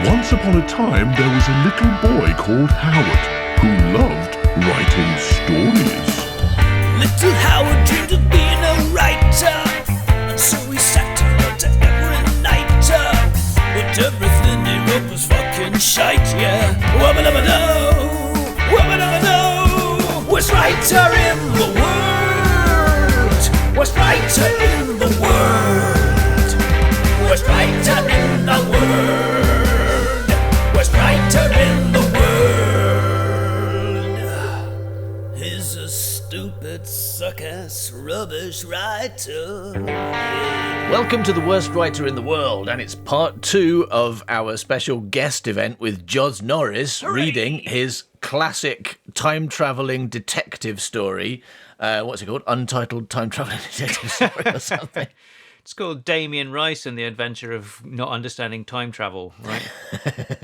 Once upon a time, there was a little boy called Howard who loved writing stories. Little Howard dreamed of being a writer, and so he sat and wrote every night. But everything he wrote was fucking shite, yeah. Wubba-dubba-doo, wubba-dubba-doo. Worst writer in the world. Worst writer in the world. Worst writer in the world. Worst writer in the world. He's a stupid, suck-ass, rubbish writer. Welcome to The Worst Writer in the World, and it's part 2 of our special guest event with Joz Norris reading his classic time-travelling detective story. What's it called? Untitled time-travelling detective story or something. It's called Damien Rice and the Adventure of Not Understanding Time Travel, right?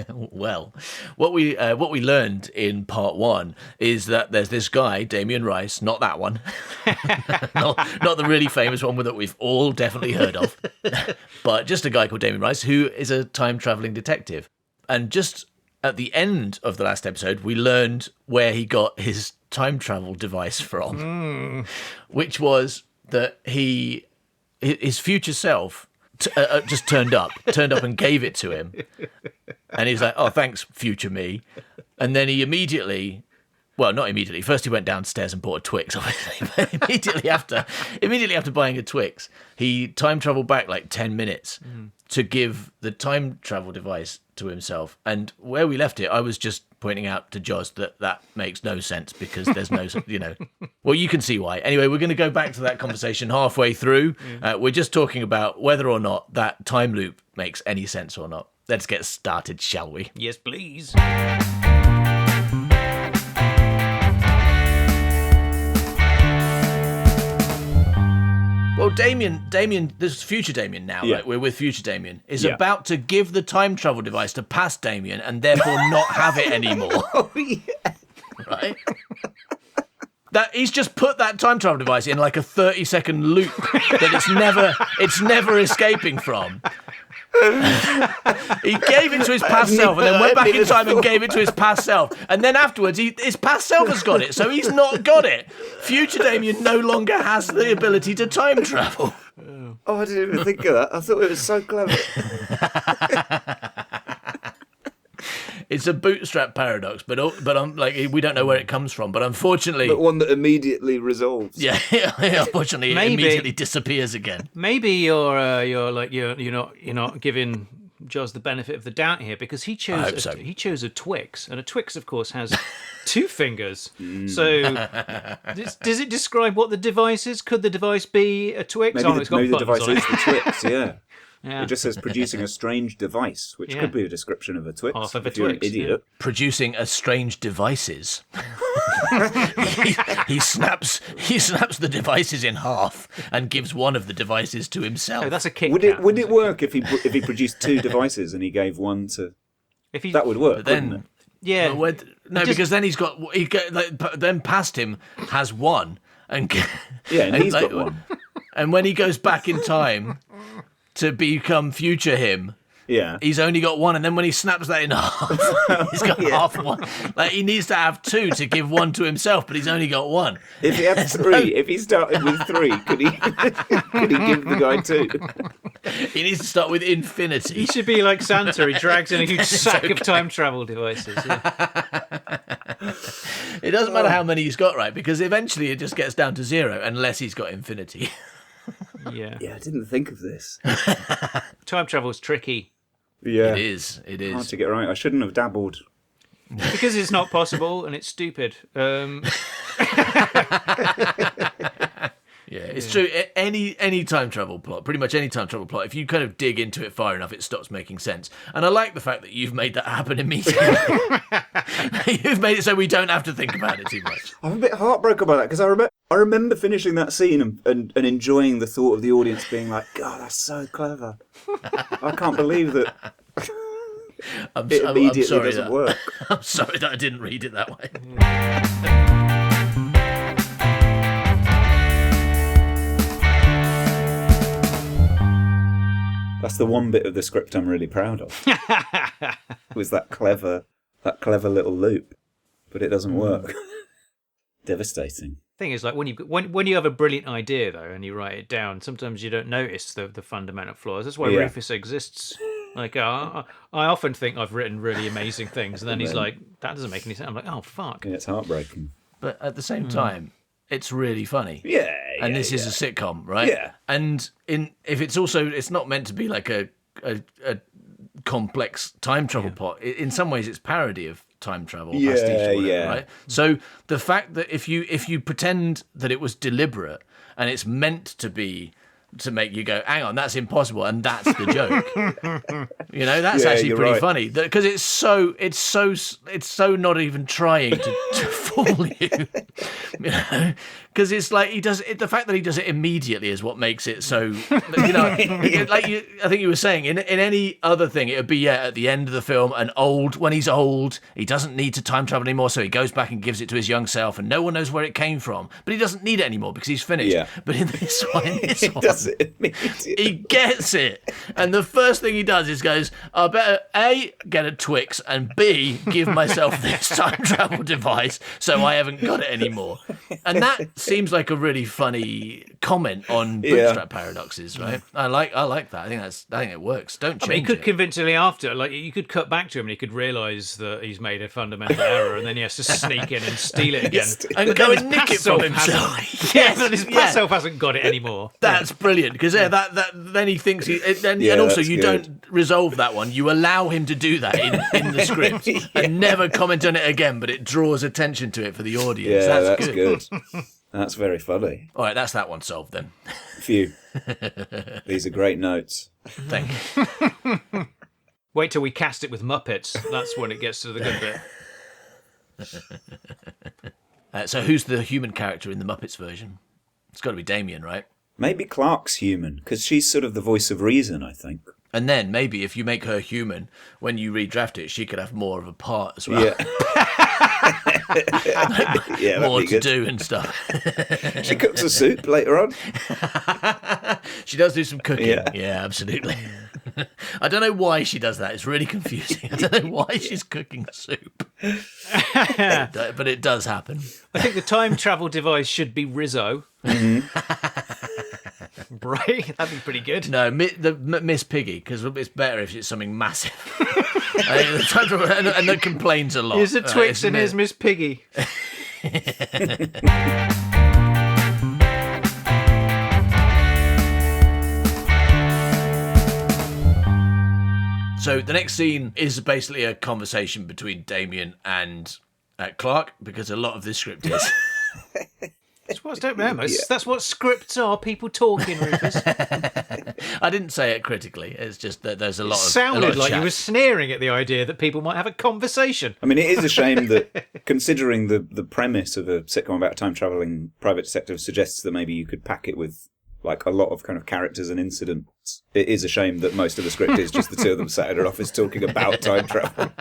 Well, what we learned in part 1 is that there's this guy, Damien Rice, not that one, not the really famous one that we've all definitely heard of, but just a guy called Damien Rice who is a time-travelling detective. And just at the end of the last episode, we learned where he got his time travel device from, which was that his future self just turned up and gave it to him. And he's like, oh, thanks, future me. And then he immediately, well, not immediately. First he went downstairs and bought a Twix, obviously. But immediately after buying a Twix, he time traveled back like 10 minutes to give the time travel device to himself. And where we left it, I was just pointing out to Joz that makes no sense because there's no, well, you can see why. Anyway, we're going to go back to that conversation halfway through. We're just talking about whether or not that time loop makes any sense or not. Let's get started, shall we? Yes, please. Well, Damien, this is future Damien now, right? We're with future Damien, is Yeah. about to give the time travel device to past Damien and therefore not have it anymore. Oh, yeah. Right? That he's just put that time travel device in like a 30-second loop that it's never escaping from. He gave it to his past self and then went back in time and gave it to his past self. And then afterwards, his past self has got it, so he's not got it. Future Damien no longer has the ability to time travel. Oh, I didn't even think of that. I thought it was so clever. It's a bootstrap paradox, but I'm like, we don't know where it comes from. But unfortunately, But one that immediately resolves. yeah, unfortunately, it Maybe. immediately disappears again. Maybe you're not giving Joz the benefit of the doubt here because he chose I hope so. he chose a Twix, and a Twix, of course, has 2 fingers. So does it describe what the device is? Could the device be a Twix? Maybe, It's got maybe the buttons device on is it. the Twix, yeah. Yeah. It just says producing a strange device, which Yeah. could be a description of a Twix. Half of a if you're Twix, an idiot. Producing a strange devices. he snaps the devices in half and gives one of the devices to himself. Oh, that's a Kit Would Kat. it work if he produced 2 devices and he gave one to? If he, That would work. But then, wouldn't yeah. because then then past him has one, and Yeah, and he's like, got one. And when he goes back in time to become future him, Yeah. he's only got one, and then when he snaps that in half, he's got half one. Like he needs to have 2 to give one to himself, but he's only got one. If he had 3, if he started with 3, could he give the guy 2? He needs to start with infinity. He should be like Santa. He drags in a huge sack of time travel devices. Yeah. It doesn't matter how many he's got, right? Because eventually it just gets down to 0 unless he's got infinity. Yeah. Yeah, I didn't think of this. Time travel's tricky Yeah. It is. Hard to get right. I shouldn't have dabbled. because it's not possible and it's stupid. Yeah, it's true. Any time travel plot, pretty much any time travel plot, if you kind of dig into it far enough, it stops making sense. And I like the fact that you've made that happen immediately. You've made it so we don't have to think about it too much. I'm a bit heartbroken by that because I remember finishing that scene and enjoying the thought of the audience being like, God, that's so clever. I can't believe that it immediately sorry doesn't work. I'm sorry that I didn't read it that way. That's the one bit of the script I'm really proud of. Was that clever little loop, but it doesn't work. Devastating. Thing is, like when you have a brilliant idea though, and you write it down, sometimes you don't notice the fundamental flaws. That's why Rufus exists. Like I often think I've written really amazing things, and then he's like, "That doesn't make any sense." I'm like, "Oh fuck!" Yeah, it's heartbreaking. But at the same time, it's really funny. Yeah. And this is a sitcom, right? Yeah. And if it's not meant to be like a complex time travel plot. In some ways, it's parody of time travel, pastiche or whatever, right? So the fact that if you pretend that it was deliberate and it's meant to be to make you go, hang on, that's impossible, and that's the joke. That's actually pretty funny because it's so not even trying to fool you. Because it's like he does it. The fact that he does it immediately is what makes it so. I think you were saying in any other thing, it would be at the end of the film, and when he's old, he doesn't need to time travel anymore, so he goes back and gives it to his young self, and no one knows where it came from, but he doesn't need it anymore because he's finished. Yeah. But in this one, he does it immediately. He gets it, and the first thing he does is goes, I better A, get a Twix, and B, give myself this time travel device so I haven't got it anymore. And that seems like a really funny comment on bootstrap paradoxes, right? I like that. I think it works. Don't change it. He could convincingly after, like you could cut back to him and he could realise that he's made a fundamental error, and then he has to sneak in and steal it again. And go and nick it from himself. Yes, and his past self hasn't got it anymore. That's brilliant because then he thinks and also you don't resolve that one. You allow him to do that in the script and never comment on it again, but it draws attention to it for the audience. Yeah, that's good. That's very funny. All right, that's that one solved then. Phew. These are great notes. Thank you. Wait till we cast it with Muppets. That's when it gets to the good bit. So who's the human character in the Muppets version? It's got to be Damien, right? Maybe Clark's human, because she's sort of the voice of reason, I think. And then maybe if you make her human, when you redraft it, she could have more of a part as well. Yeah. More to do and stuff. She cooks a soup later on. She does do some cooking. Yeah, absolutely. I don't know why she does that. It's really confusing. I don't know why she's cooking soup. But it does happen. I think the time travel device should be Rizzo. Right? That'd be pretty good. No, Miss Piggy, because it's better if it's something massive. And that complains a lot. Here's a Twix and here's Miss Piggy. So the next scene is basically a conversation between Damien and Clark, because a lot of this script is. That's what scripts are, people talking, Rufus. I didn't say it critically. It's just that there's a lot of sounded like chat. you were sneering at the idea that people might have a conversation. I mean, it is a shame that, considering the premise of a sitcom about a time-travelling private detective suggests that maybe you could pack it with like a lot of kind of characters and incidents. It is a shame that most of the script is just the two of them sat in an office talking about time travel.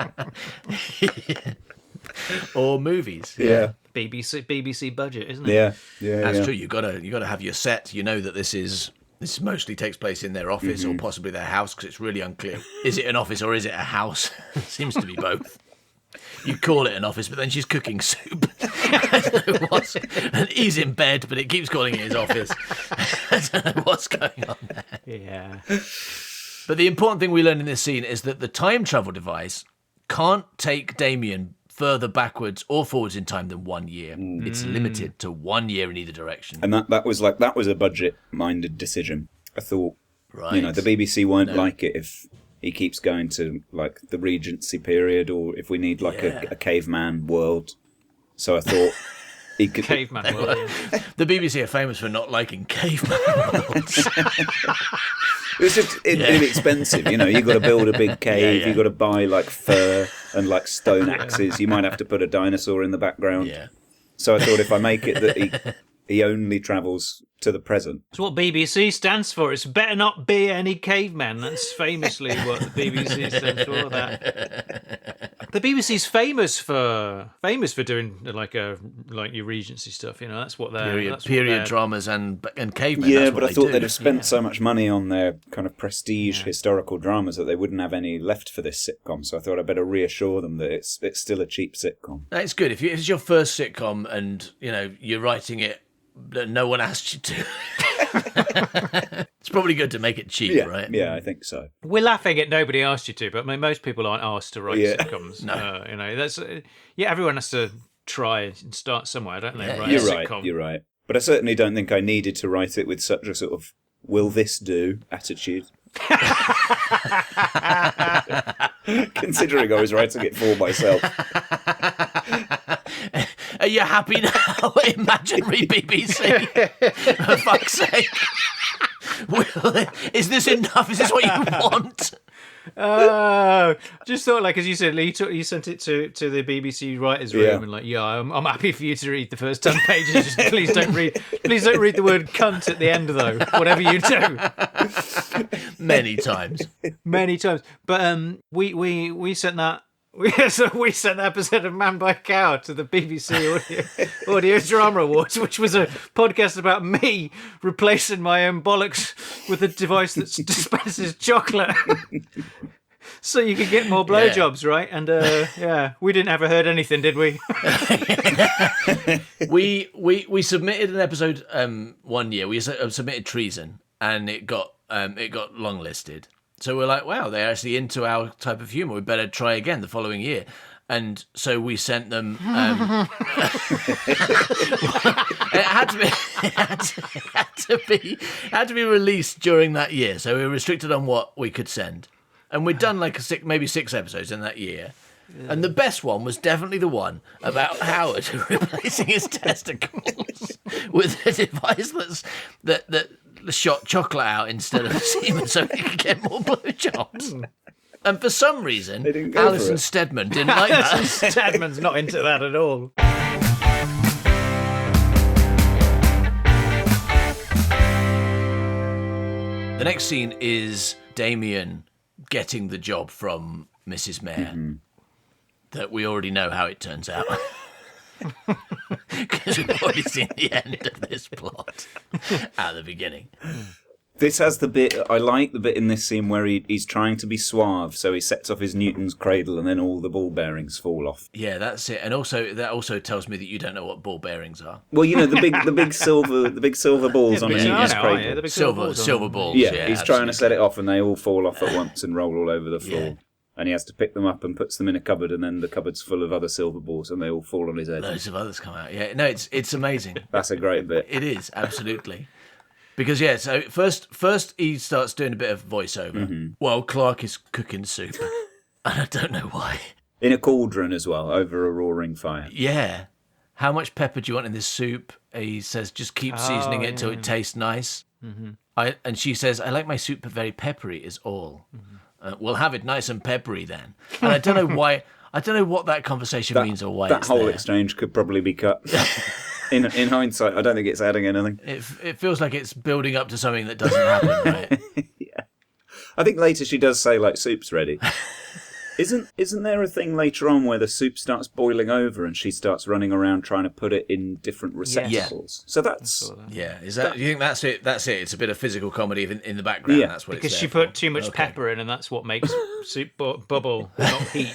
Or movies. Yeah. BBC budget, isn't it? Yeah. That's true. You gotta have your set. You know that this mostly takes place in their office or possibly their house, because it's really unclear. Is it an office or is it a house? Seems to be both. You call it an office, but then she's cooking soup. I don't know and he's in bed, but it keeps calling it his office. I don't know what's going on there. Yeah. But the important thing we learn in this scene is that the time travel device can't take Damien further backwards or forwards in time than 1 year. It's limited to 1 year in either direction. And that was a budget-minded decision. I thought, right. The BBC won't like it if he keeps going to like the Regency period, or if we need like a caveman world. So I thought he could caveman world. The BBC are famous for not liking caveman worlds. It's just inexpensive, You've got to build a big cave. You've got to buy like fur and like stone axes. You might have to put a dinosaur in the background. Yeah. So I thought if I make it that he only travels to the present. It's what BBC stands for. It's better not be any caveman. That's famously what the BBC stands for. That. The BBC's famous for doing like your Regency stuff. You know, that's what they're period dramas and cavemen. Yeah, that's what but I they thought do. they'd have spent so much money on their kind of prestige historical dramas that they wouldn't have any left for this sitcom. So I thought I'd better reassure them that it's still a cheap sitcom. That's good. If it's your first sitcom and you're writing it, no one asked you to. It's probably good to make it cheap, right? Yeah, I think so. We're laughing at nobody asked you to, but I mean, most people aren't asked to write sitcoms. No. That's everyone has to try and start somewhere, don't they? Write You're a right. sitcom. You're right. But I certainly don't think I needed to write it with such a sort of "will this do" attitude. Considering I was writing it for myself. Are you happy now, imaginary BBC? For fuck's sake. Is this enough? Is this what you want? Just thought, like, as you said, you sent it to the BBC writers' room, and like, I'm happy for you to read the first 10 pages. Just please don't read the word cunt at the end, though. Whatever you do. Many times. But we sent that. We sent the episode of Man by Cow to the BBC Audio Drama Awards, which was a podcast about me replacing my own bollocks with a device that dispenses chocolate, so you could get more blowjobs, right? And we didn't ever heard anything, did we? we submitted an episode one year. We submitted Treason, and it got longlisted. So we're like, wow, they're actually into our type of humour. We better try again the following year. And so we sent them. It had to be released during that year. So we were restricted on what we could send. And we'd done like maybe 6 episodes in that year. And the best one was definitely the one about Howard replacing his testicles with a device that shot chocolate out instead of semen so he could get more blowjobs. And for some reason, Alison Steadman didn't like that. Alison Steadman's not into that at all. The next scene is Damien getting the job from Mrs. Mayor. That we already know how it turns out. Because we've already seen the end of this plot at the beginning. This has the bit, I like the bit in this scene where he's trying to be suave, so he sets off his Newton's cradle and then all the ball bearings fall off. Yeah, that's it. And also, that also tells me that you don't know what ball bearings are. Well, the big silver balls on his Newton's cradle. Yeah, the big silver balls. Yeah, he's trying to set it off and they all fall off at once and roll all over the floor. Yeah. And he has to pick them up and puts them in a cupboard, and then the cupboard's full of other silver balls, and they all fall on his head. Loads of others come out. Yeah, no, it's amazing. That's a great bit. It is, absolutely. Because, so first he starts doing a bit of voiceover while Clark is cooking soup. And I don't know why. In a cauldron as well, over a roaring fire. Yeah. How much pepper do you want in this soup? He says, just keep seasoning it till it tastes nice. And she says, I like my soup very peppery is all. We'll have it nice and peppery then. And I don't know why. I don't know what that conversation means or why that it's whole there. exchange could probably be cut. In hindsight, I don't think it's adding anything. It feels like it's building up to something that doesn't happen, right? Yeah, I think later she does say like soup's ready. Isn't there a thing later on where the soup starts boiling over and she starts running around trying to put it in different receptacles? So that's Yeah. Is that? You think that's it? That's it. It's a bit of physical comedy in the background. Yeah. That's what Because it's she there put for. too much pepper in, and that's what makes soup bubble, not heat.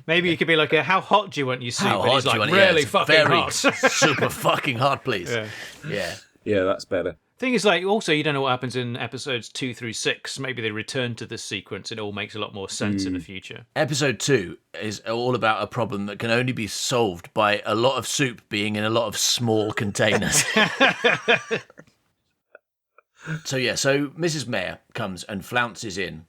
Maybe it could be like how hot do you want your soup? How And hot he's do you like, want it? really It's fucking very hot. super fucking hot, please. Yeah. Yeah. that's better. Thing is, like, also, you don't know what happens in episodes 2 through 6. Maybe they return to this sequence. It all makes a lot more sense in the future. Episode 2 is all about a problem that can only be solved by a lot of soup being in a lot of small containers. So Mrs. Mayor comes and flounces in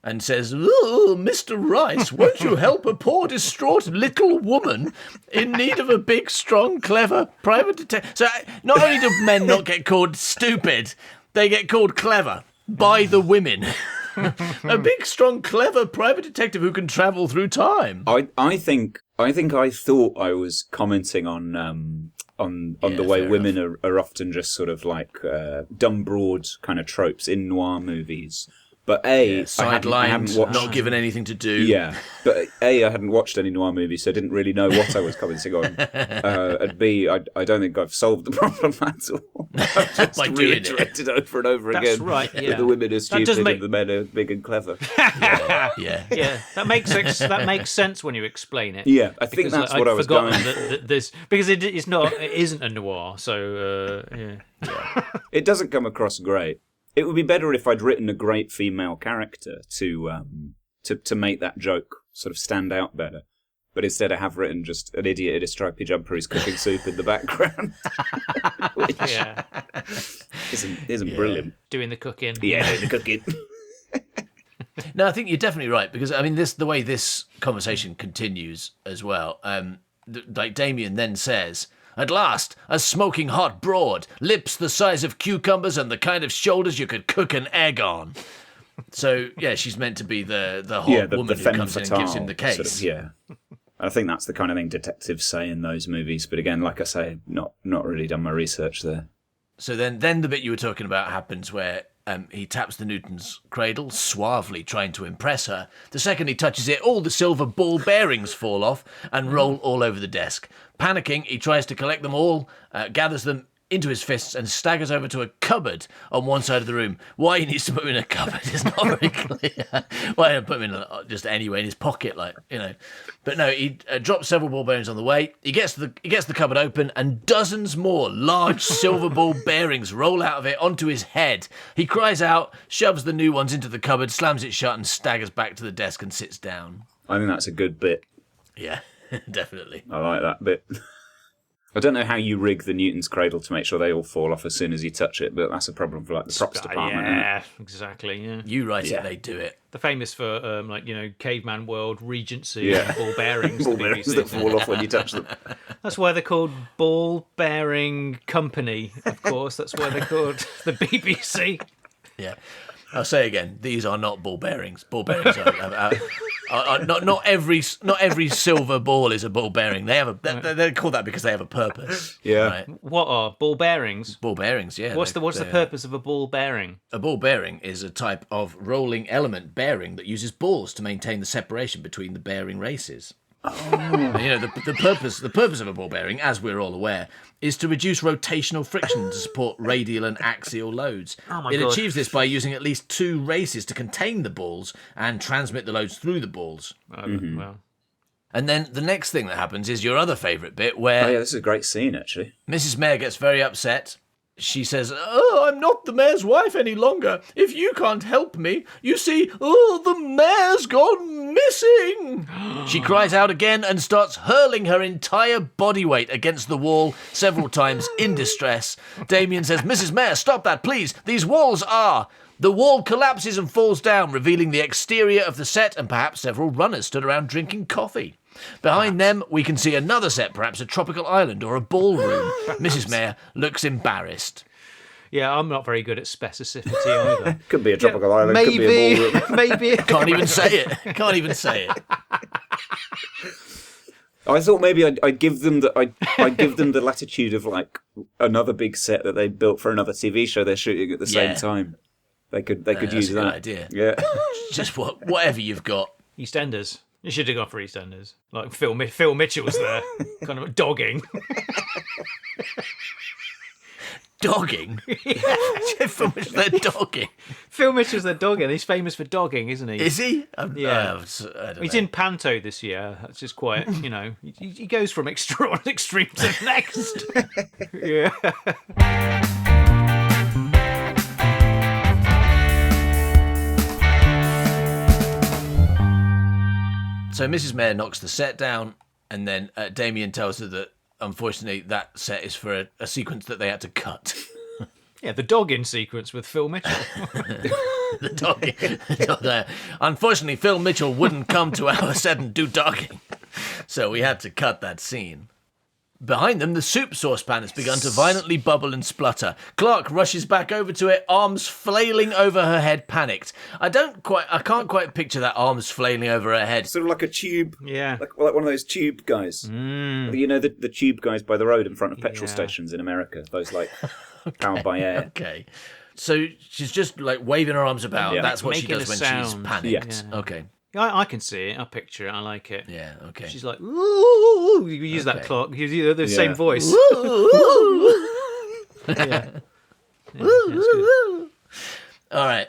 and says, "Oh, Mr. Rice, won't you help a poor, distraught little woman in need of a big, strong, clever private detective?" So not only do men not get called stupid, they get called clever by the women. A big, strong, clever private detective who can travel through time. I think I thought I was commenting on the way women are often just sort of like dumb broad kind of tropes in noir movies. But sidelined, I hadn't watched, not given anything to do. Yeah, but I hadn't watched any noir movies, so I didn't really know what I was commenting on. And B, I don't think I've solved the problem at all. I've just reiterated over and over again. That's right. Yeah. That the women are stupid and the men are big and clever. Yeah. That makes sense when you explain it. Yeah, I think that's what I was going for. That this, because it isn't a noir. So it doesn't come across great. It would be better if I'd written a great female character to make that joke sort of stand out better. But instead I have written just an idiot in a stripy jumper who's cooking soup in the background. Which isn't brilliant. Doing the cooking. Yeah, doing the cooking. No, I think you're definitely right, because I mean, the way this conversation continues as well. Like Damien then says, "At last, a smoking hot broad, lips the size of cucumbers and the kind of shoulders you could cook an egg on." So, yeah, she's meant to be the hot woman who comes in and gives him the case. Sort of, I think that's the kind of thing detectives say in those movies. But again, like I say, not really done my research there. So then the bit you were talking about happens where he taps the Newton's cradle, suavely trying to impress her. The second he touches it, all the silver ball bearings fall off and roll all over the desk. Panicking, he tries to collect them all, gathers them into his fists and staggers over to a cupboard on one side of the room. Why he needs to put him in a cupboard is not very clear. Why don't put him in just anywhere in his pocket, But no, he drops several ball bearings on the way. He gets the cupboard open, and dozens more large silver ball bearings roll out of it onto his head. He cries out, shoves the new ones into the cupboard, slams it shut, and staggers back to the desk and sits down. I think that's a good bit. Yeah, definitely. I like that bit. I don't know how you rig the Newton's cradle to make sure they all fall off as soon as you touch it, but that's a problem for the props department. Yeah, exactly. Yeah, you write it, they do it. They're famous for Caveman World, Regency, and ball bearings. Ball bearings that fall off when you touch them. That's why they're called Ball Bearing Company. Of course, that's why they're called the BBC. Yeah. I'll say again, these are not ball bearings. Ball bearings are not every silver ball is a ball bearing. They're called that because they have a purpose. Yeah. Right? What are ball bearings? Ball bearings, yeah. What's the purpose of a ball bearing? A ball bearing is a type of rolling element bearing that uses balls to maintain the separation between the bearing races. The purpose of a ball bearing, as we're all aware, is to reduce rotational friction to support radial and axial loads. It achieves this by using at least two races to contain the balls and transmit the loads through the balls. Well. And then the next thing that happens is your other favourite bit, where this is a great scene, actually. Mrs. Mayor gets very upset. She says, "Oh, I'm not the mayor's wife any longer. If you can't help me, you see, the mayor's gone missing." She cries out again and starts hurling her entire body weight against the wall several times in distress. Damien says, "Mrs. Mayor, stop that, please. These walls are..." The wall collapses and falls down, revealing the exterior of the set and perhaps several runners stood around drinking coffee. Behind them, we can see another set, perhaps a tropical island or a ballroom. Mrs. Mayor looks embarrassed. Yeah, I'm not very good at specificity either. Could be a tropical island, could be a ballroom. Maybe. Can't even say it. I thought maybe I'd give them the latitude of like another big set that they built for another TV show they're shooting at the same time. They could use that. That's a good idea. Yeah. Just whatever you've got. EastEnders. You should have gone for EastEnders. Like Phil Mitchell's there, kind of dogging. Dogging? Yeah. They're dogging. Phil Mitchell's there dogging. He's famous for dogging, isn't he? Is he? Yeah. I don't He's know. in Panto this year. That's just quite, he goes from extreme to the next. Yeah. So Mrs. Mayor knocks the set down, and then Damien tells her that, unfortunately, that set is for a sequence that they had to cut. Yeah, the dogging sequence with Phil Mitchell. The dogging. Unfortunately, Phil Mitchell wouldn't come to our set and do dogging, so we had to cut that scene. Behind them, the soup saucepan has begun to violently bubble and splutter. Clark rushes back over to it, arms flailing over her head, panicked. I can't quite picture that arms flailing over her head. Sort of like a tube. Yeah. Like one of those tube guys. You know, the tube guys by the road in front of petrol stations in America. Those, powered by air. Okay. So she's just like waving her arms about. Yeah. That's what she Making does a when she's sound. panicked. Yeah. Okay. I can see it. I picture it. I like it. Yeah. Okay. She's like, ooh, you use that Okay. clock. You use the same voice. Yeah. All right.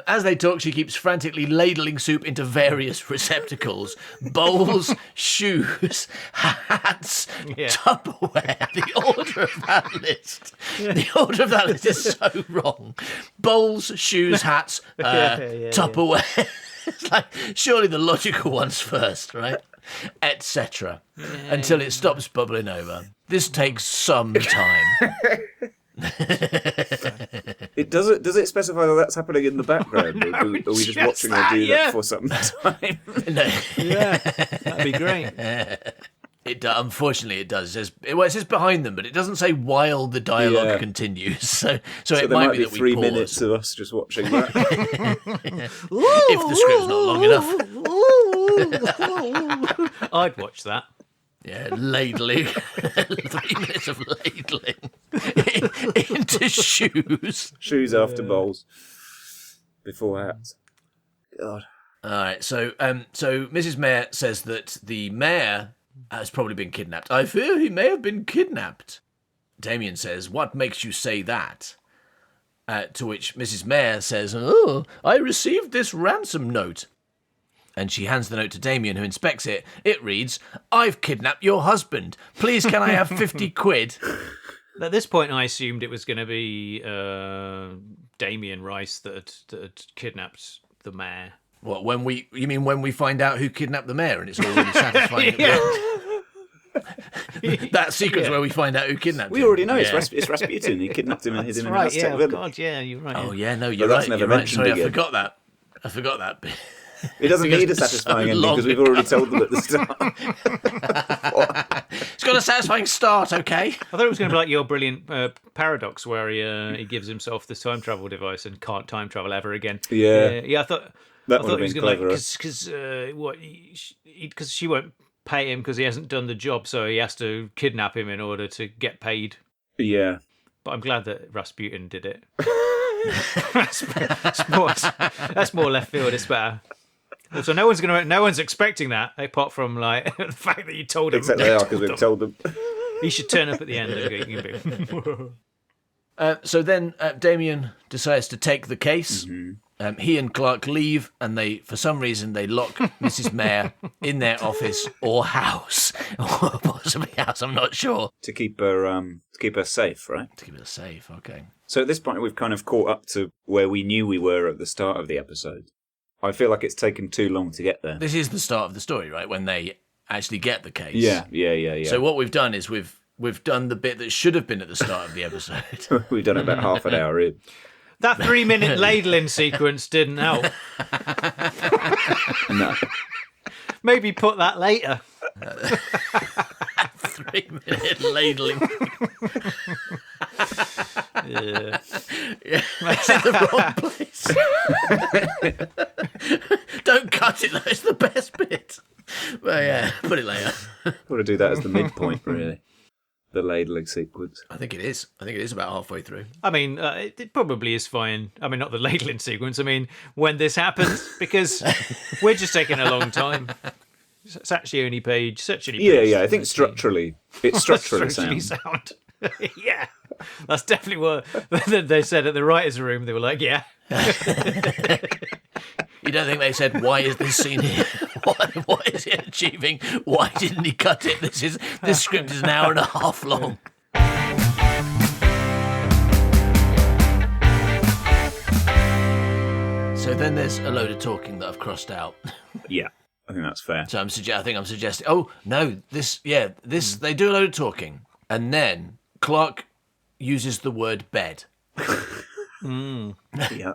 As they talk, she keeps frantically ladling soup into various receptacles. Bowls, shoes, hats, Yeah. Tupperware. The order of that list. The order of that list is so wrong. Bowls, shoes, hats, Tupperware. It's like, surely the logical one's first, right? Etc. Until it stops bubbling over. This takes some time. Does it specify that that's happening in the background? Or are we just watching her do that for some time? No. Yeah, that'd be great. Unfortunately, it does. It says behind them, but it doesn't say while the dialogue continues. So So it there might might be be that we 3 pause. minutes of us just watching that. If the script's not long enough. I'd watch that. Yeah, ladling. 3 minutes of ladling into shoes. Shoes after bowls. Before hats. God. All right, so Mrs. Mayor says that the mayor has probably been kidnapped. I fear he may have been kidnapped. Damien says, "What makes you say that?" To which Mrs. Mayor says, "Oh, I received this ransom note." And she hands the note to Damien, who inspects it. It reads, "I've kidnapped your husband. Please, can I have 50 quid?" At this point, I assumed it was going to be Damien Rice that had kidnapped the mayor. What, you mean when we find out who kidnapped the mayor and it's all really satisfying? That sequence where we find out who kidnapped him. We already know it's Rasputin. He kidnapped him and hid him in an Aztec village. God, yeah, you're right. Oh, yeah, no, you're But that's right. never You're right. mentioned Sorry, again. I forgot that bit. It doesn't Because need a it's so satisfying ending long because we've already told them at the start. It's got a satisfying start, okay? I thought it was going to be like your brilliant paradox where he gives himself this time travel device and can't time travel ever again. Yeah. Yeah. I thought That I would thought have he was been going cleverer. because she won't pay him because he hasn't done the job, so he has to kidnap him in order to get paid. Yeah. But I'm glad that Rasputin did it. that's more left field. It's better. So no one's expecting that apart from like the fact that you told him. Except they are because we've told them. He should turn up at the end and go. So then Damien decides to take the case. He and Clark leave, and for some reason, they lock Mrs. Mayor in their office or house, or possibly house. I'm not sure. To keep her safe, right? To keep it safe, okay. So at this point, we've kind of caught up to where we knew we were at the start of the episode. I feel like it's taken too long to get there. This is the start of the story, right? When they actually get the case. Yeah. So what we've done is we've done the bit that should have been at the start of the episode. We've done it about half an hour in. That 3-minute ladling sequence didn't help. No. Maybe put that later. 3-minute ladling. Yeah. It's in the wrong place. Don't cut it, though. It's the best bit. Well, yeah, put it later. Got to do that as the midpoint, really. The ladling sequence. I think it is. I think it is about halfway through. I mean, it probably is fine. I mean, not the ladling sequence. I mean, when this happens, because we're just taking a long time. It's actually only page. Yeah. I think structurally, it's structurally Structurally sound. Yeah, that's definitely what they said at the writers' room. They were like, "Yeah." You don't think they said, "Why is this scene here? What is it achieving? Why didn't he cut it? This script is an hour and a half long." So then there's a load of talking that I've crossed out. Yeah, I think that's fair. So I think I'm suggesting. Oh no, this they do a load of talking, and then Clark uses the word bed, Yeah.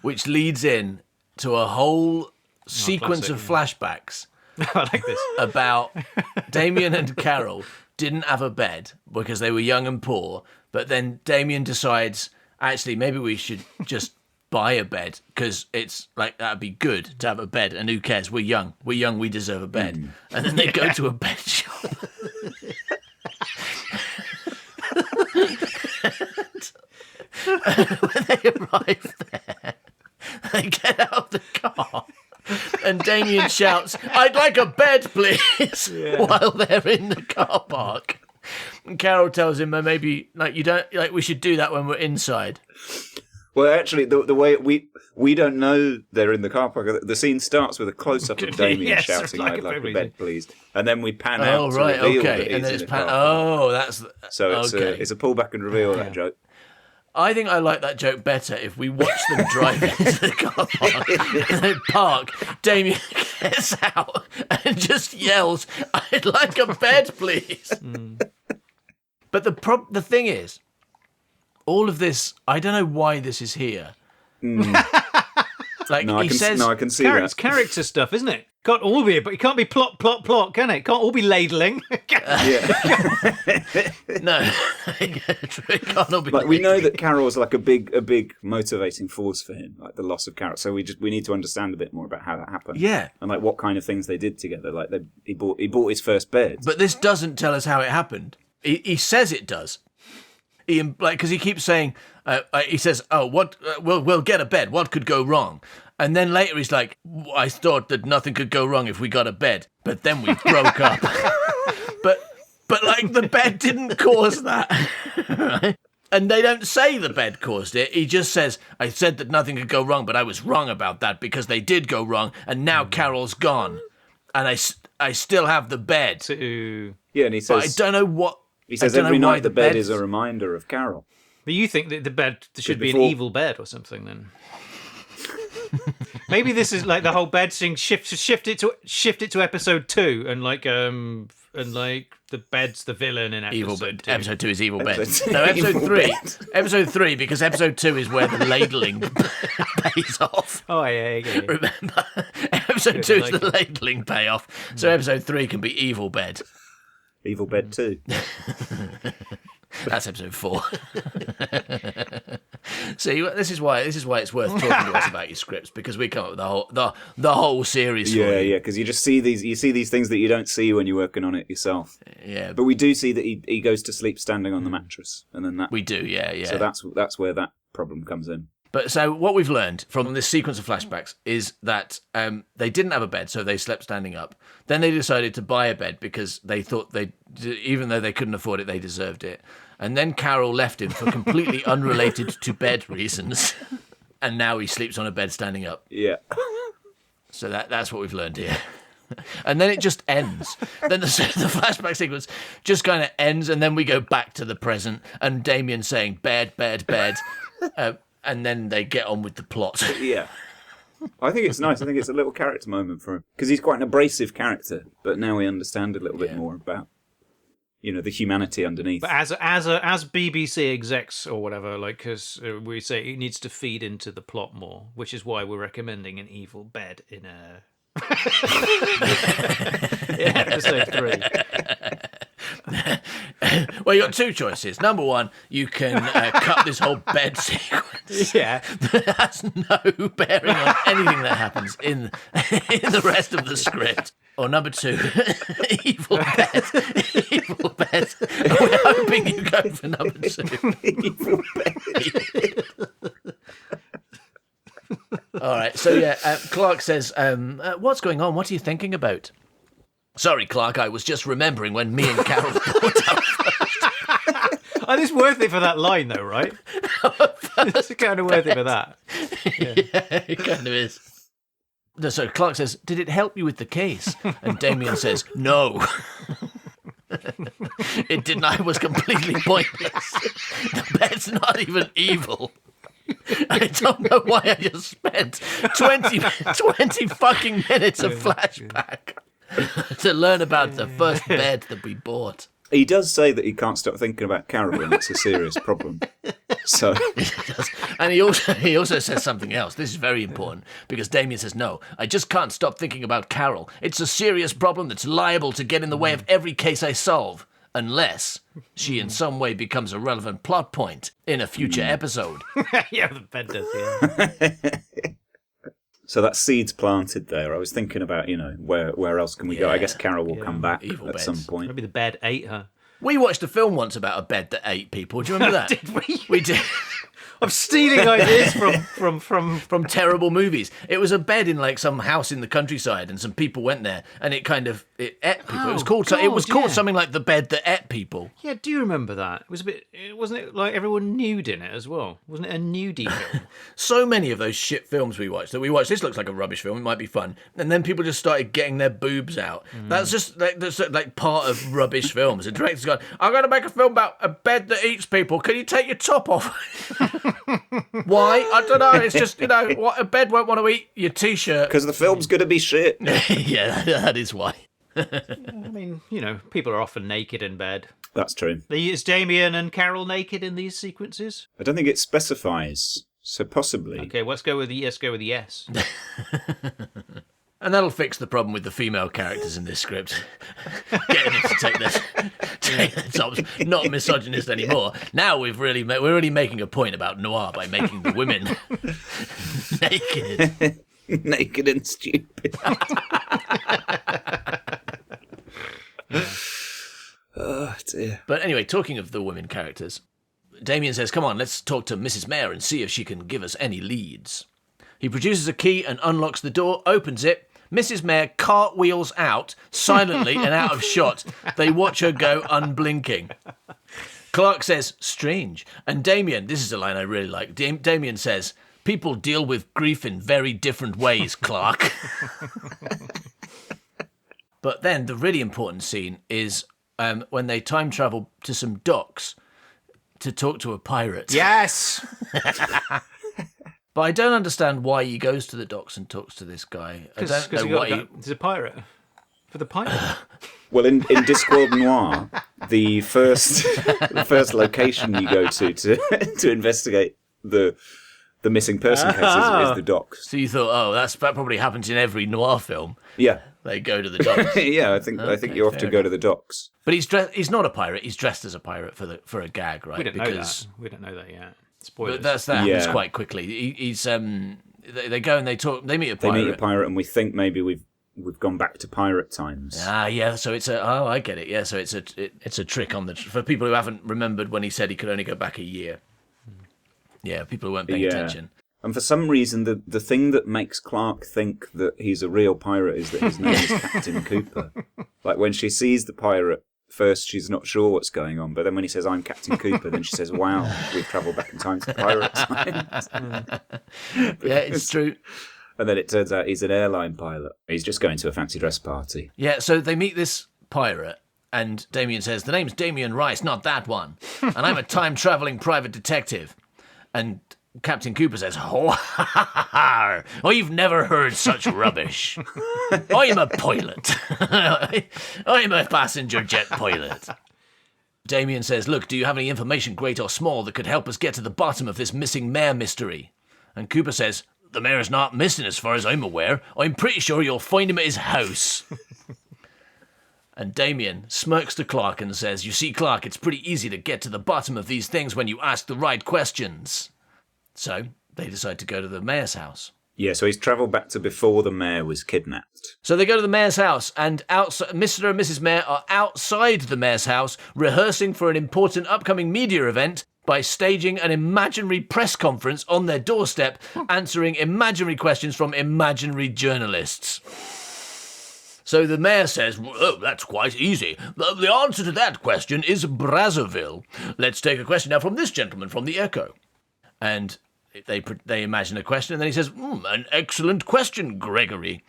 which leads in to a whole sequence of flashbacks I like this. about Damien and Carol didn't have a bed because they were young and poor, but then Damien decides, actually, maybe we should just buy a bed because it's like that'd be good to have a bed, and who cares? We're young, we deserve a bed. And then they go to a bed shop. when they arrive there, they get out of the car. And Damien shouts, "I'd like a bed, please," while they're in the car park. And Carol tells him, maybe you don't we should do that when we're inside. Well, actually, the way we don't know they're in the car park. The scene starts with a close up of Damien shouting, "I'd like a bed, please," and then we pan out to reveal that he's in a car park. That's so it's a pullback and reveal that joke. I think I like that joke better if we watch them drive into the car park and then park. Damien gets out and just yells, "I'd like a bed, please." But the thing is, all of this, I don't know why this is here. I can see that. It's character stuff, isn't it? Can't all be, but it can't be plot, can it? Can't all be ladling. No, it can't all be. We know that Carol's like a big motivating force for him, like the loss of Carol. So we need to understand a bit more about how that happened. Yeah, and like what kind of things they did together. Like he bought his first bed. But this doesn't tell us how it happened. He says it does. Because he keeps saying, he says, "Oh, what? We'll get a bed. What could go wrong?" And then later he's like, "I thought that nothing could go wrong if we got a bed, but then we broke up." but the bed didn't cause that, right? And they don't say the bed caused it. He just says, "I said that nothing could go wrong, but I was wrong about that because they did go wrong, and now Carol's gone, and I still have the bed." Yeah, and he says, but I don't know what. He says every night the bed is a reminder of Carol. But you think that the bed should be an evil bed or something then? Maybe this is like the whole bed thing. Shift it to episode 2, and the bed's the villain in episode 2. Episode 2 is evil bed. No, episode 3. Episode 3, because episode 2 is where the ladling pays off. Oh yeah, remember? Episode 2 is the ladling payoff. So episode 3 can be evil bed. Evil Bed 2. That's episode 4. See, this is why it's worth talking to us about your scripts, because we come up with the whole series. Yeah, because you just see these things that you don't see when you're working on it yourself. Yeah, but we do see that he goes to sleep standing on the mattress, and then that we do. Yeah. So that's where that problem comes in. But so what we've learned from this sequence of flashbacks is that they didn't have a bed, so they slept standing up. Then they decided to buy a bed because they thought even though they couldn't afford it, they deserved it. And then Carol left him for completely unrelated to bed reasons. And now he sleeps on a bed standing up. Yeah. So that's what we've learned here. And then it just ends. Then the flashback sequence just kind of ends, and then we go back to the present, and Damien saying, "Bed, bed, bed." And then they get on with the plot. Yeah. I think it's nice. I think it's a little character moment for him. Because he's quite an abrasive character, but now we understand a little bit more about, the humanity underneath. But as BBC execs or whatever, because we say it needs to feed into the plot more, which is why we're recommending an evil bed in episode 3. Well, you got 2 choices. Number 1, you can cut this whole bed sequence. Yeah, that has no bearing on anything that happens in the rest of the script. Or number 2, evil bed. Evil bed. We're hoping you go for number 2. Evil bed. All right. So Clark says, "What's going on? What are you thinking about?" "Sorry, Clark, I was just remembering when me and Carol bought up first." And it's worth it for that line, though, right? It's kind of worth it for that. Yeah, it kind of is. So Clark says, "Did it help you with the case?" And Damien says, "No." It didn't. I was completely pointless. The bed's not even evil. I don't know why I just spent 20 fucking minutes of flashback to learn about the first bed that we bought. He does say that he can't stop thinking about Carol, and it's a serious problem. So, and he also says something else. This is very important, because Damien says, "No, I just can't stop thinking about Carol. It's a serious problem that's liable to get in the way of every case I solve, unless she in some way becomes a relevant plot point in a future episode." Yeah, the bed does, yeah. So that seed's planted there. I was thinking about, where else can we go? I guess Carol will come back at some point. Maybe the bed ate her. We watched a film once about a bed that ate people. Do you remember that? Did we? We did. I'm stealing ideas from. terrible movies. It was a bed in like some house in the countryside, and some people went there, and it ate people. It was called something like the bed that ate people. Yeah, do you remember that? It was a bit. Wasn't it like everyone nude in it as well? Wasn't it a nudie film? So many of those shit films we watched. This looks like a rubbish film. It might be fun, and then people just started getting their boobs out. That's just like part of rubbish films. The director's gone, I'm going to make a film about a bed that eats people. Can you take your top off? Why? I don't know. It's just, what a bed won't want to eat your T-shirt. Because the film's going to be shit. Yeah, that is why. I mean, people are often naked in bed. That's true. Is Damien and Carol naked in these sequences? I don't think it specifies, so possibly. Okay, let's go with the yes. And that'll fix the problem with the female characters in this script. Getting them to take their tops. Not misogynist anymore. Now we're really making a point about noir by making the women naked. Naked and stupid. Oh, dear. But anyway, talking of the women characters, Damien says, come on, let's talk to Mrs. Mayor and see if she can give us any leads. He produces a key and unlocks the door, opens it. Mrs. Mayor cartwheels out, silently and out of shot. They watch her go unblinking. Clark says, strange. And Damien, this is a line I really like. Damien says, people deal with grief in very different ways, Clark. But then the really important scene is when they time travel to some docks to talk to a pirate. Yes! But I don't understand why he goes to the docks and talks to this guy. I don't know why he's a pirate. For the pirate. Well, in Discworld Noir, the first location you go to investigate the missing person case is the docks. So you thought, that probably happens in every noir film. Yeah. They go to the docks. Yeah, I think you often go to the docks. But he's not a pirate. He's dressed as a pirate for a gag, right? We don't know that. We don't know that yet. Spoilers. But that happens quite quickly. They go and they talk. They meet a pirate. They meet a pirate, and we think maybe we've gone back to pirate times. Yeah. So it's I get it. Yeah. So it's a trick for people who haven't remembered when he said he could only go back a year. Yeah, people who weren't paying attention. And for some reason, the thing that makes Clark think that he's a real pirate is that his name is Captain Cooper. Like when she sees the pirate, first she's not sure what's going on, but then when he says, I'm Captain Cooper, then she says, wow, we've travelled back in time to pirate times. Yeah, it's true. And then it turns out he's an airline pilot. He's just going to a fancy dress party. Yeah, so they meet this pirate, and Damien says, the name's Damien Rice, not that one. And I'm a time-travelling private detective. And Captain Cooper says, oh, you've never heard such rubbish. I'm a pilot. I'm a passenger jet pilot. Damien says, look, do you have any information, great or small, that could help us get to the bottom of this missing mayor mystery? And Cooper says, the mayor's not missing as far as I'm aware. I'm pretty sure you'll find him at his house. And Damien smirks to Clark and says, you see, Clark, it's pretty easy to get to the bottom of these things when you ask the right questions. So they decide to go to the mayor's house. Yeah, so he's travelled back to before the mayor was kidnapped. So they go to the mayor's house, and outside, Mr. and Mrs. Mayor are outside the mayor's house rehearsing for an important upcoming media event by staging an imaginary press conference on their doorstep, answering imaginary questions from imaginary journalists. So the mayor says, oh, that's quite easy. The answer to that question is Brazzaville. Let's take a question now from this gentleman from the Echo. And they imagine a question, and then he says, an excellent question, Gregory.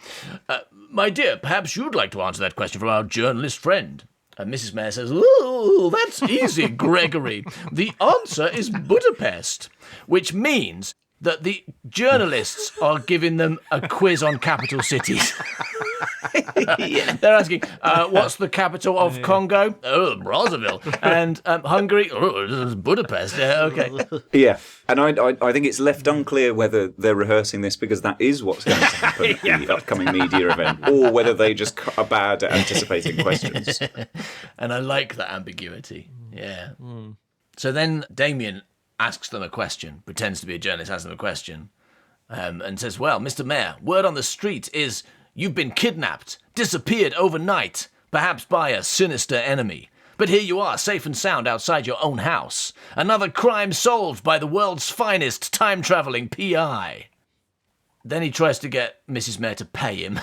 My dear, perhaps you'd like to answer that question from our journalist friend. And Mrs. Mayor says, oh, that's easy, Gregory. The answer is Budapest, which means that the journalists are giving them a quiz on capital cities. They're asking, what's the capital of Congo? Oh, Brazzaville. And Hungary? Oh, Budapest. Yeah, okay. Yeah, and I think it's left unclear whether they're rehearsing this because that is what's going to happen at the upcoming media event, or whether they just are bad at anticipating questions. And I like that ambiguity. Yeah. So then Damien asks them a question, pretends to be a journalist, asks them a question, and says, well, Mr. Mayor, word on the street is you've been kidnapped, disappeared overnight, perhaps by a sinister enemy. But here you are, safe and sound outside your own house. Another crime solved by the world's finest time-travelling PI. Then he tries to get Mrs. Mayor to pay him.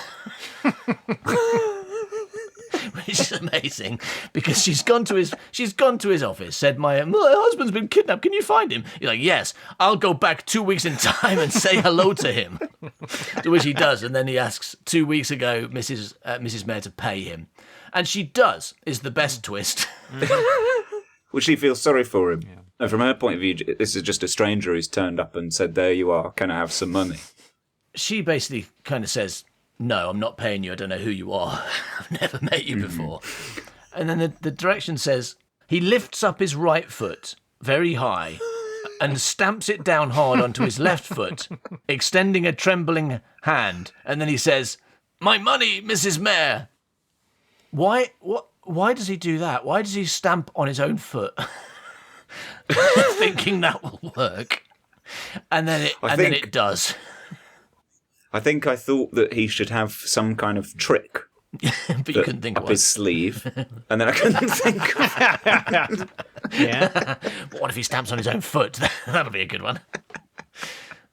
Which is amazing, because she's gone to his office, said, my husband's been kidnapped, can you find him? He's like, yes, I'll go back 2 weeks in time and say hello to him. To which he does, and then he asks 2 weeks ago Mrs. Mayor to pay him. And she does, is the best twist. Well, she feels sorry for him. Yeah. And from her point of view, this is just a stranger who's turned up and said, there you are, can I have some money? She basically kind of says, no, I'm not paying you. I don't know who you are. I've never met you before. And then the direction says, he lifts up his right foot very high and stamps it down hard onto his left foot, extending a trembling hand. And then he says, my money, Mrs. Mayor. Why does he do that? Why does he stamp on his own foot? Thinking that will work. And then it does. I think I thought that he should have some kind of trick. But you couldn't think of up his sleeve. And then I couldn't think of it. Yeah. But what if he stamps on his own foot? That'll be a good one.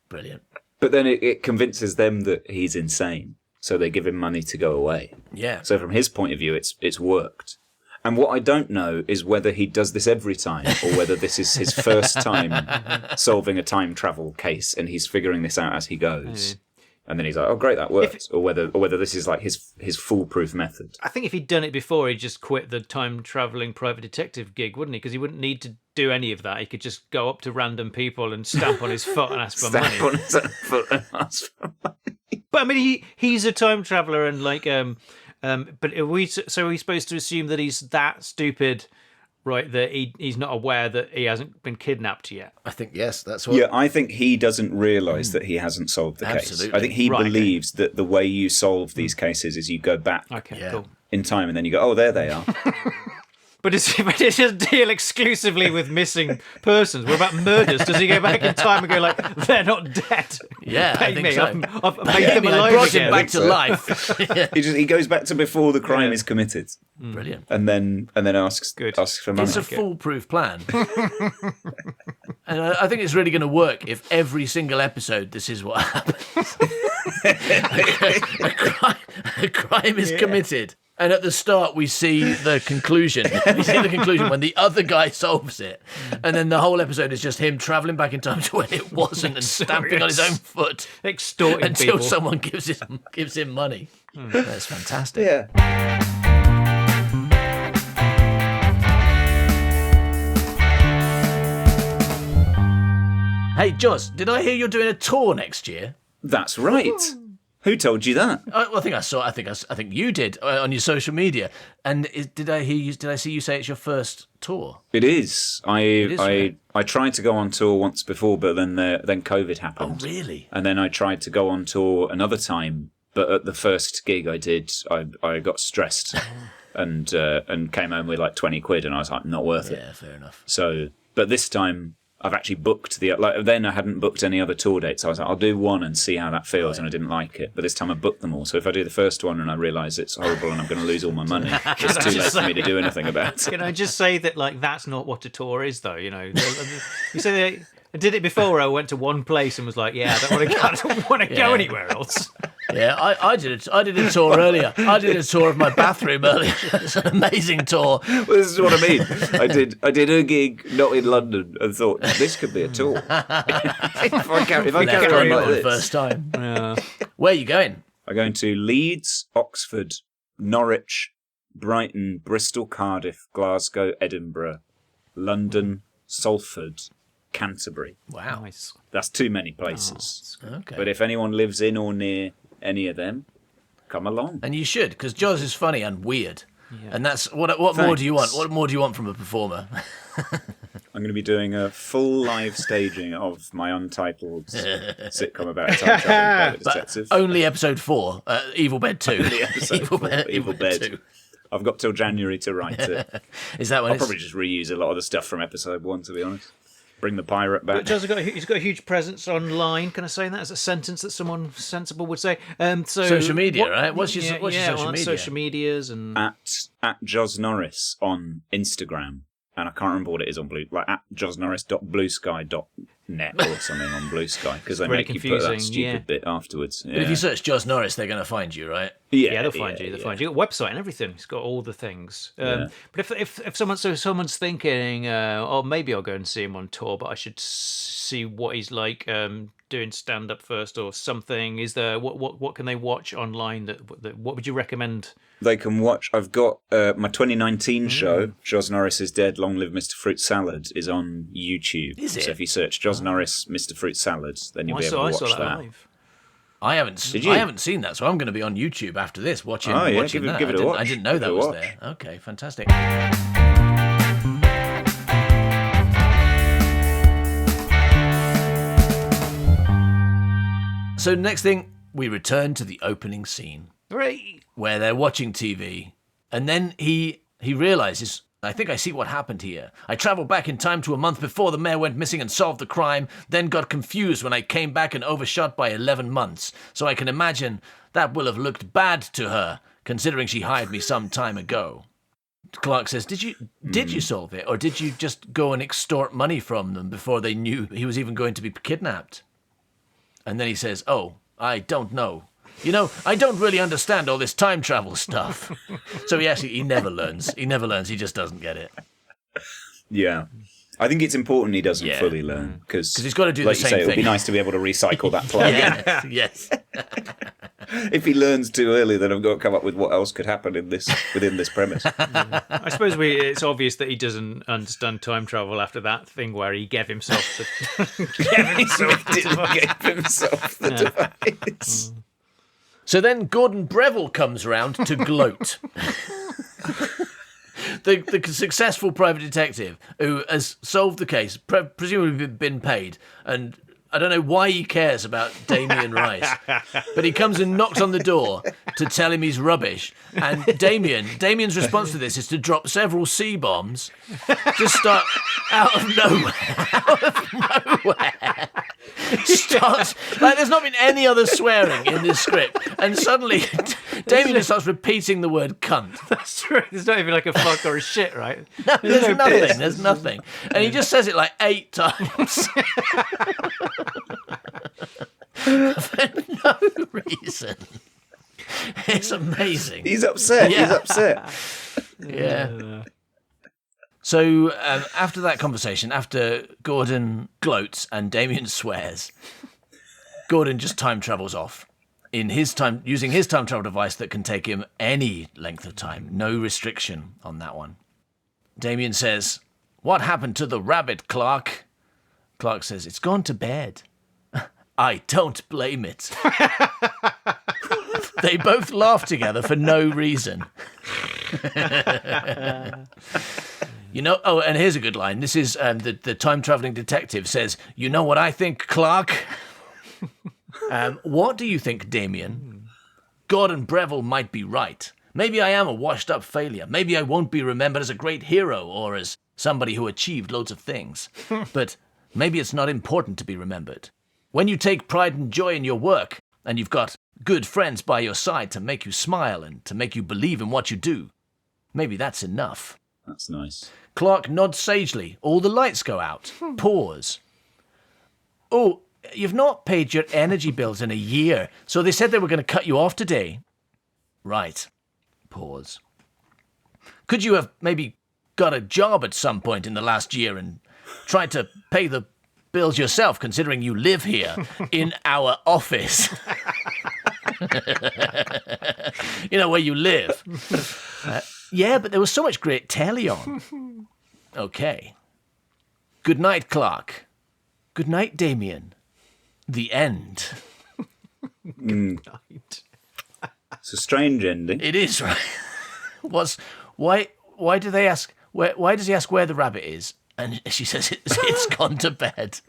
Brilliant. But then it convinces them that he's insane. So they give him money to go away. Yeah. So from his point of view, it's worked. And what I don't know is whether he does this every time or whether this is his first time solving a time travel case and he's figuring this out as he goes. And then he's like, oh, great, that worked. Or whether this is like his foolproof method. I think if he'd done it before, he'd just quit the time-travelling private detective gig, wouldn't he? Because he wouldn't need to do any of that. He could just go up to random people and stamp on his foot and ask for money. Stamp on his own foot and ask for money. But, I mean, he's a time traveller and, like... but are we supposed to assume that he's that stupid... Right, that he's not aware that he hasn't been kidnapped yet. I think, yes, that's what... Yeah, I think he doesn't realise that he hasn't solved the case. I think he believes that the way you solve these cases is you go back in time and then you go, oh, there they are. But does he deal exclusively with missing persons? What about murders? Does he go back in time and go like, they're not dead? Yeah, I think so. I've made them alive brought again. him back to life. He goes back to before the crime is committed. Brilliant. And then asks for money. It's a foolproof plan. And I think it's really going to work if every single episode this is what happens. a crime is committed. And at the start, we see the conclusion. We see the conclusion when the other guy solves it. And then the whole episode is just him travelling back in time to when it wasn't and stamping on his own foot. Extorting until people. Someone gives him money. That's fantastic. Yeah. Hey, Joz, did I hear you're doing a tour next year? That's right. Who told you that? Well, I think I saw. I think you did on your social media. And did I see you say it's your first tour? It is. I tried to go on tour once before, but then COVID happened. Oh, really? And then I tried to go on tour another time, but at the first gig I did, I got stressed and came home with like 20 quid, and I was like, not worth it. Yeah, fair enough. So, but this time I've actually booked then I hadn't booked any other tour dates. I was like, I'll do one and see how that feels, and I didn't like it. But this time I booked them all. So if I do the first one and I realise it's horrible and I'm going to lose all my money, it's too late for me to do anything about it. Can I just say that that's not what a tour is, though? You say I did it before where I went to one place and was like, yeah, I don't want to go anywhere else. Yeah, I did a tour earlier. I did a tour of my bathroom earlier. It's an amazing tour. Well, this is what I mean. I did a gig not in London and thought this could be a tour. if I carry on like this. First time. Yeah. Where are you going? I'm going to Leeds, Oxford, Norwich, Brighton, Bristol, Cardiff, Glasgow, Edinburgh, London, Salford, Canterbury. Wow. Nice. That's too many places. Oh, okay. But if anyone lives in or near any of them, come along. And you should, because Joz is funny and weird. Yeah. And that's what more do you want? What more do you want from a performer? I'm going to be doing a full live staging of my Untitled sitcom about a time traveling private detective. Only episode 4, Evil Bed 2. Only episode 4, Evil Bed 2. I've got till January to write it. Is that when I'll probably just reuse a lot of the stuff from episode 1, to be honest. bring the pirate back. He's got a huge presence online. Can I say that as a sentence that someone sensible would say? So social media, right? What's your social media? Social medias and at Joz Norris on Instagram. And I can't remember what it is on Blue, like at joznorris.bluesky.net or something on Blue Sky, because they make you put that stupid bit afterwards. Yeah. But if you search Joz Norris, they're going to find you, right? Yeah, they'll find you. They'll find you. Got a website and everything. It's got all the things. But if someone's thinking, oh, maybe I'll go and see him on tour, but I should see what he's like doing stand up first or something. Is there what can they watch online? What would you recommend? They can watch. I've got my 2019 show, Joz Norris is Dead, Long Live Mr. Fruit Salad, is on YouTube. Is it? So if you search Joz Norris, Mr. Fruit Salad, then you'll be able to watch that. Live. I haven't seen that, so I'm going to be on YouTube after this watching that. Give it a watch. I didn't know that was there. Okay, fantastic. So next thing, we return to the opening scene. Right. Where they're watching TV, and then he realizes, I think I see what happened here. I travelled back in time to a month before the mayor went missing and solved the crime, then got confused when I came back and overshot by 11 months. So I can imagine that will have looked bad to her, considering she hired me some time ago. Clark says, did you solve it, or did you just go and extort money from them before they knew he was even going to be kidnapped? And then he says, oh, I don't know. You know, I don't really understand all this time travel stuff. So he never learns. He never learns. He just doesn't get it. Yeah. I think it's important he doesn't fully learn. Because he's got to do like the same thing. It would be thing. nice to be able to recycle that plug. Yes. If he learns too early, then I've got to come up with what else could happen within this premise. I suppose it's obvious that he doesn't understand time travel after that thing where he gave himself the device. So then Gordon Breville comes round to gloat. the successful private detective who has solved the case, presumably been paid, and I don't know why he cares about Damien Rice, but he comes and knocks on the door to tell him he's rubbish. And Damien's response to this is to drop several C-bombs, just start out of nowhere. Starts like there's not been any other swearing in this script, and suddenly Damien just starts repeating the word cunt. That's true. There's not even like a fuck or a shit, right? No, there's nothing. There's nothing, and he just says it like 8 times for no reason. It's amazing. He's upset. Yeah. He's upset. Yeah. So after that conversation, after Gordon gloats and Damien swears, Gordon just time travels off using his time travel device that can take him any length of time. No restriction on that one. Damien says, "What happened to the rabbit, Clark?" Clark says, "It's gone to bed." I don't blame it. They both laugh together for no reason. You know, oh, and here's a good line. This is the time-traveling detective says, "You know what I think, Clark?" What do you think, Damien? Gordon Breville might be right. Maybe I am a washed-up failure. Maybe I won't be remembered as a great hero or as somebody who achieved loads of things. But maybe it's not important to be remembered. When you take pride and joy in your work, and you've got good friends by your side to make you smile and to make you believe in what you do, maybe that's enough. That's nice. Clark nods sagely. All the lights go out. Pause. Oh, you've not paid your energy bills in a year, so they said they were going to cut you off today. Right. Pause. Could you have maybe got a job at some point in the last year and tried to pay the bills yourself, considering you live here in our office? You know, where you live. Yeah, but there was so much great telly on. Okay. Good night, Clark. Good night, Damien. The end. Good night. It's a strange ending. It is, right? Why do they ask why does he ask where the rabbit is? And she says it's gone to bed.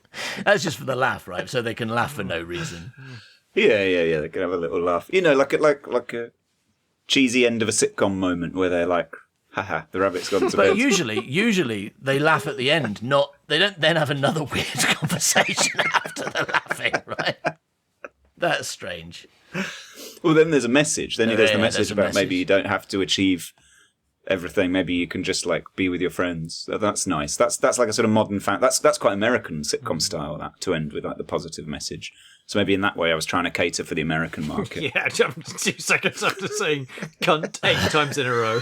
That's just for the laugh, right? So they can laugh for no reason. Yeah. They can have a little laugh. You know, like a cheesy end of a sitcom moment where they're like Haha, the rabbit's gone to But bed. usually they laugh at the end. They don't then have another weird conversation after the laughing, right? That's strange. Well, then there's a message. Then there's the there's message a about message. maybe you don't have to achieve everything. Maybe you can just like be with your friends. That's nice. That's like a sort of modern That's quite American sitcom style. That to end with like the positive message. So maybe in that way, I was trying to cater for the American market. Yeah, 2 seconds after saying cunt 8 times in a row.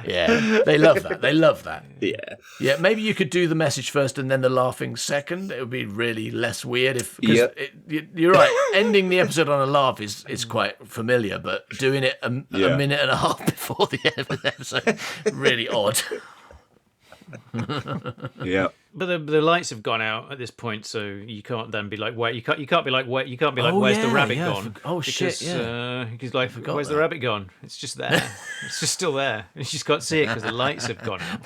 Yeah, they love that. They love that. Yeah. Yeah, maybe you could do the message first and then the laughing second. It would be really less weird if. Yep. You're right. Ending the episode on a laugh is quite familiar, but doing it a minute and a half before the end of the episode really odd. Yeah. But the lights have gone out at this point, so you can't then be like, wait, you can't be like, wait, you can't be like, Oh, where's yeah, the rabbit yeah, gone? shit, yeah. Because like, where's the that. rabbit gone? It's just there. It's just still there. You just can't see it because the lights have gone out.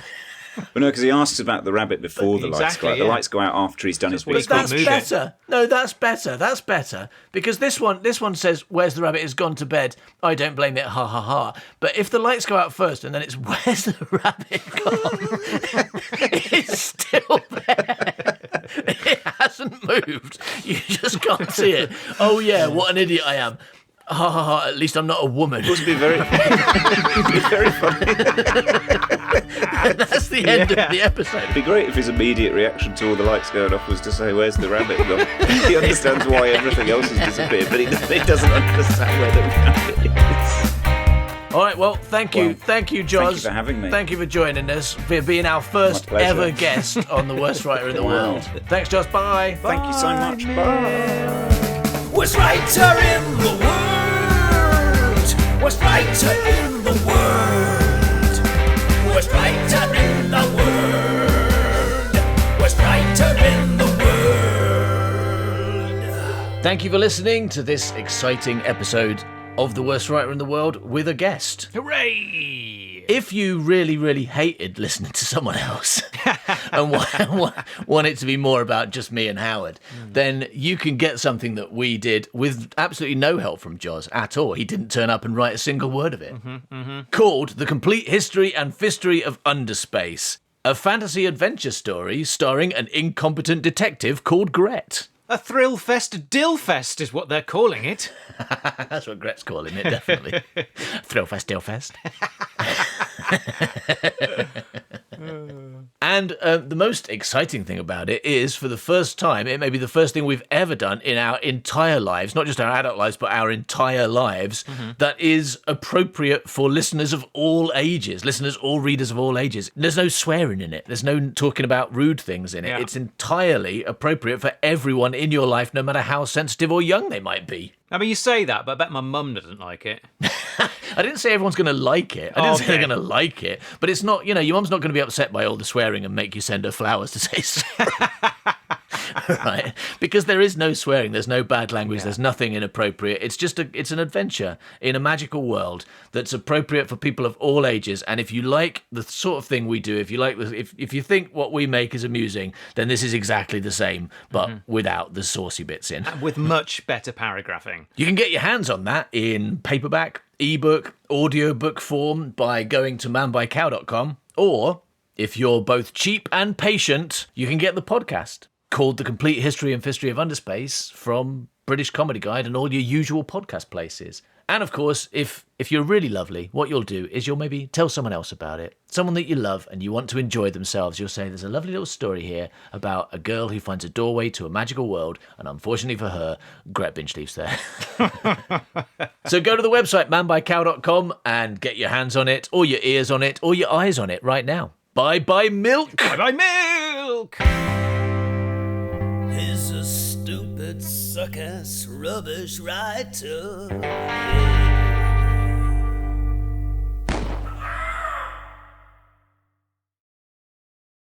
But no, because he asks about the rabbit before the lights go Exactly, out. yeah. The lights go out after he's done his what big he's got That's moving. better. No, that's better. That's better. Because this one says, "Where's the rabbit? Has gone to bed." I don't blame it. Ha ha ha. But if the lights go out first and then it's "Where's the rabbit gone?" It's still there. It hasn't moved. You just can't see it. Oh yeah, what an idiot I am. Ha ha ha. At least I'm not a woman. It would be very, it'd be very funny. That's the end of the episode. It'd be great if his immediate reaction to all the lights going off was to say, "Where's the rabbit gone?" He understands why everything else has disappeared, but he doesn't understand where the rabbit is. All right, well, thank you, Joz. Thank you for having me. Thank you for joining us, for being our first My pleasure. ever guest on The Worst Writer in the World. Thanks, Joz. Bye. Thank you so much. Bye. Worst writer in the world. Worst writer in the world. Worst writer in the world. Worst writer in the world. Thank you for listening to this exciting episode of The Worst Writer in the World with a guest. Hooray! If you really, really hated listening to someone else and want it to be more about just me and Howard, then you can get something that we did with absolutely no help from Joz at all. He didn't turn up and write a single word of it. Called The Complete History and Fistory of Underspace, a fantasy adventure story starring an incompetent detective called Gret. A thrill fest, dill fest is what they're calling it. That's what Gret's calling it, definitely. Thrillfest, Dillfest. And the most exciting thing about it is, for the first time, it may be the first thing we've ever done in our entire lives, not just our adult lives, but our entire lives, that is appropriate for listeners of all ages, all readers of all ages. There's no swearing in it. There's no talking about rude things in it. Yeah. It's entirely appropriate for everyone in your life, no matter how sensitive or young they might be. I mean, you say that, but I bet my mum doesn't like it. I didn't say everyone's going to like it. I didn't say they're Okay. going to like it. But it's not, your mum's not going to be upset by all the swearing and make you send her flowers to say sorry. Right? Because there is no swearing. There's no bad language. There's nothing inappropriate. It's just it's an adventure in a magical world that's appropriate for people of all ages. And if you like the sort of thing we do, if you think what we make is amusing, then this is exactly the same, but without the saucy bits in. With much better paragraphing. You can get your hands on that in paperback, ebook, audiobook form by going to manbycow.com, or if you're both cheap and patient, you can get the podcast called The Complete History and Fistory of Underspace from British Comedy Guide and all your usual podcast places. And of course, if you're really lovely, what you'll do is you'll maybe tell someone else about it. Someone that you love and you want to enjoy themselves. You'll say, there's a lovely little story here about a girl who finds a doorway to a magical world, and unfortunately for her, Gret Binge lives there. So go to the website, manbycow.com, and get your hands on it, or your ears on it, or your eyes on it right now. Bye-bye milk! Bye-bye milk! He's a stupid, suck-ass, rubbish writer. Yeah.